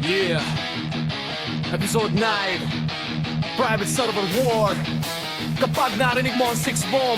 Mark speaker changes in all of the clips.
Speaker 1: Yeah. Episode 9, Private Server War. Kapag narinig mo ang 6 bomb,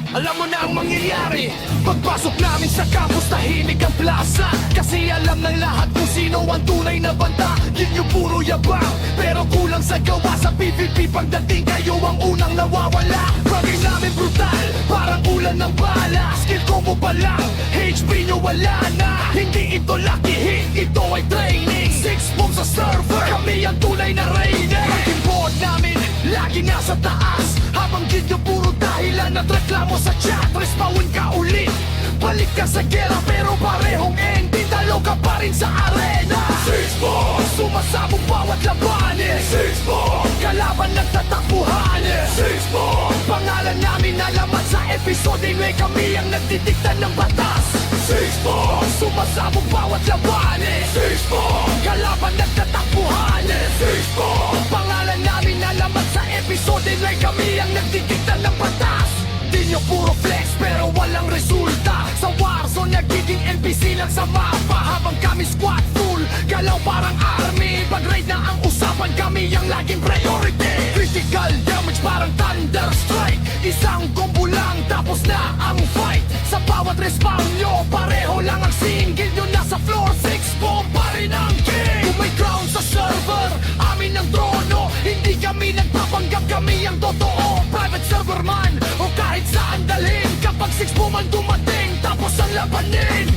Speaker 1: alam mo na ang mangyayari. Pagpasok namin sa campus, tahimik ang plaza. Kasi alam ng lahat kung sino ang tunay na banta. Yun yung puro yabang, pero kulang sa gawa. Sa PVP pagdating kayo ang unang nawawala. Bagay namin brutal, parang ulan ng bala. Skill combo pa lang, HP nyo wala na. Hindi ito lucky hit, ito ay training. 6 bombs sa server, kami ang tunay na reyna. Ang board namin, lagi nasa taas. Habang gid nyo puro dahilan at reklamo sa chat. Respawin ka ulit, balik ka sa gera. Pero parehong ending, talo ka pa rin sa arena. 6 bombs, sumasabog bawat labanin. 6 bombs, kalaban nagtatakbuhan. 6 bombs, pangalan namin alamat sa episode. May kami ang nagdidikta ng batas. 6 bombs, sumasabog bawat labanin. 6 bombs, kalaban nagtatakbuhan. 6 bombs, pangalan namin alamat sa episode. May kami ang nagdidikta ng batas. Di nyo puro flex pero walang resulta. Sa Warzone nagiging NPC lang sa mapa. Habang kami squad full, galaw parang army. Pag raid na ang usapan, kami ang laging priority. Critical damage parang thunder strike. Isang combo lang tapos na ang fight. Sa bawat respawn nyo, pareho lang ang single nyo. Nasa floor 6, bomb pa rin ang king. Kung may crown sa server, amin ang trono. Hindi kami nagpapanggap, kami ang totoo. Private server man, o kahit saan dalhin. Kapag 6 bomb ang dumating, tapos ang labanin.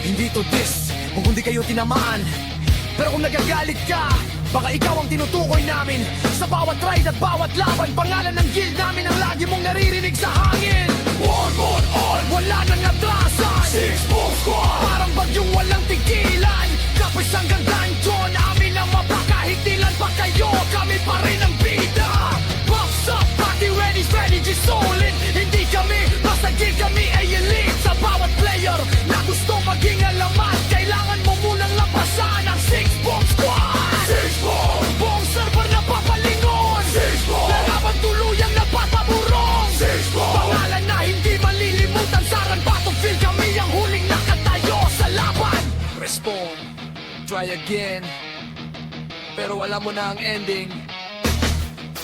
Speaker 1: Hindi to diss, kung hindi kayo tinamaan. Pero kung nagagalit ka, baka ikaw ang tinutukoy namin. Sa bawat ride at bawat laban, pangalan ng guild namin ang lagi mong naririnig sa hangin. War on, wala nang atrasan. 6 bomb squad, parang bagyong walang tigilan. Kapis hanggang dungeon, amin ang mapakahitilan pa kayo. Kami pa rin ang bida. Buffs up, party ready, strategy solid. Hindi kami, basta guild kami ay elite. Sa bawat player na gusto maging alamat, kailangan mo munang lampasan ang 6 bomb squad. 6 bomb, buong server na papalingon. 6 bomb, lalaban tuluyang napataburong. 6 bomb, pangalan na hindi malilimutan. Sarang battlefield, kami ang huling nakatayo sa laban. Respawn, try again. Pero alam mo na ang ending.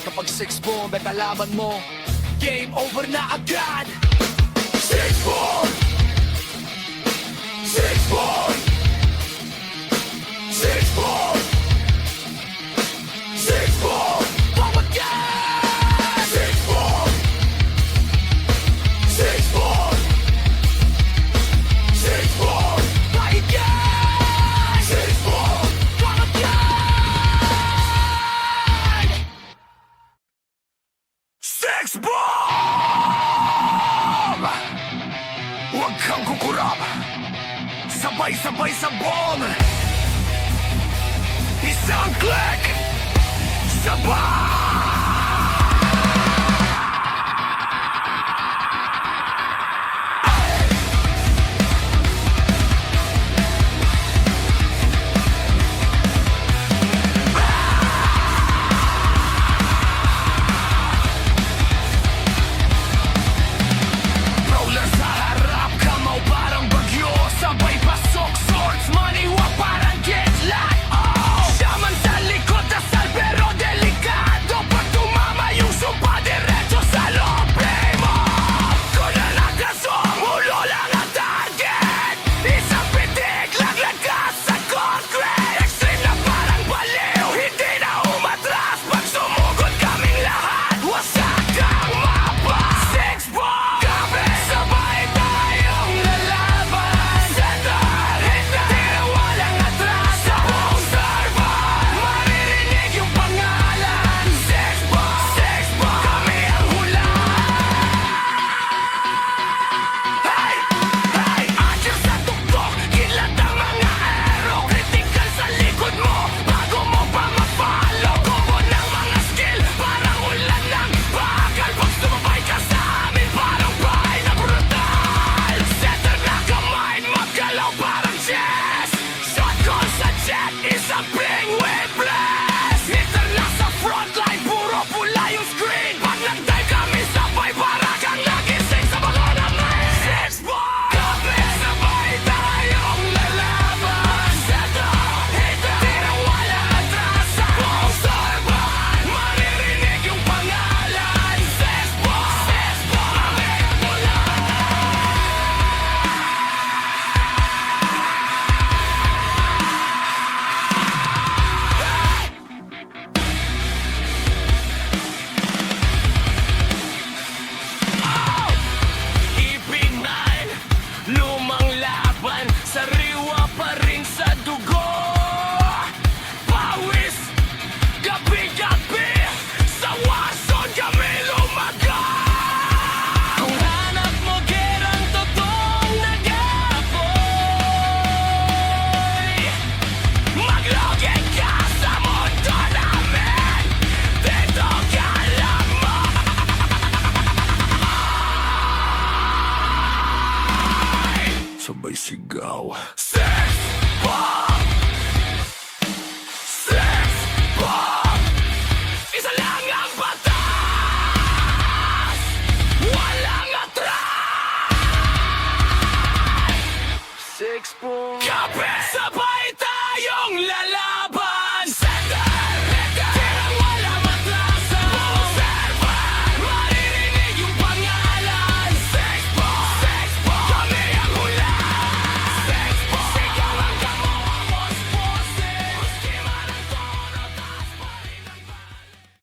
Speaker 1: Kapag 6 bomb ay kalaban mo, game over na agad. 6 bomb, 6 bomb, 6 bomb, 6 bomb, bawat gang. 6 bomb, 6 bomb, 6 bomb, bawat gang. 6 bomb, bawat gang. 6 bomb! Huwag kang kukurap. Sabay-sabay sa bomb. Isang click. Sabay! Roller sa harap, kamaw parang bagyo. Sabay pasok, swords, maniwag parang gitlat. Oh! Shaman sa likod, dasal pero delikado. logika sa mundo namin. Dito ka lamang. Sabay sigaw. Sex bomb! Sex bomb! Isa lang ang batas! Walang atras! Sex bomb! Kape! Sabay tayong lalaban!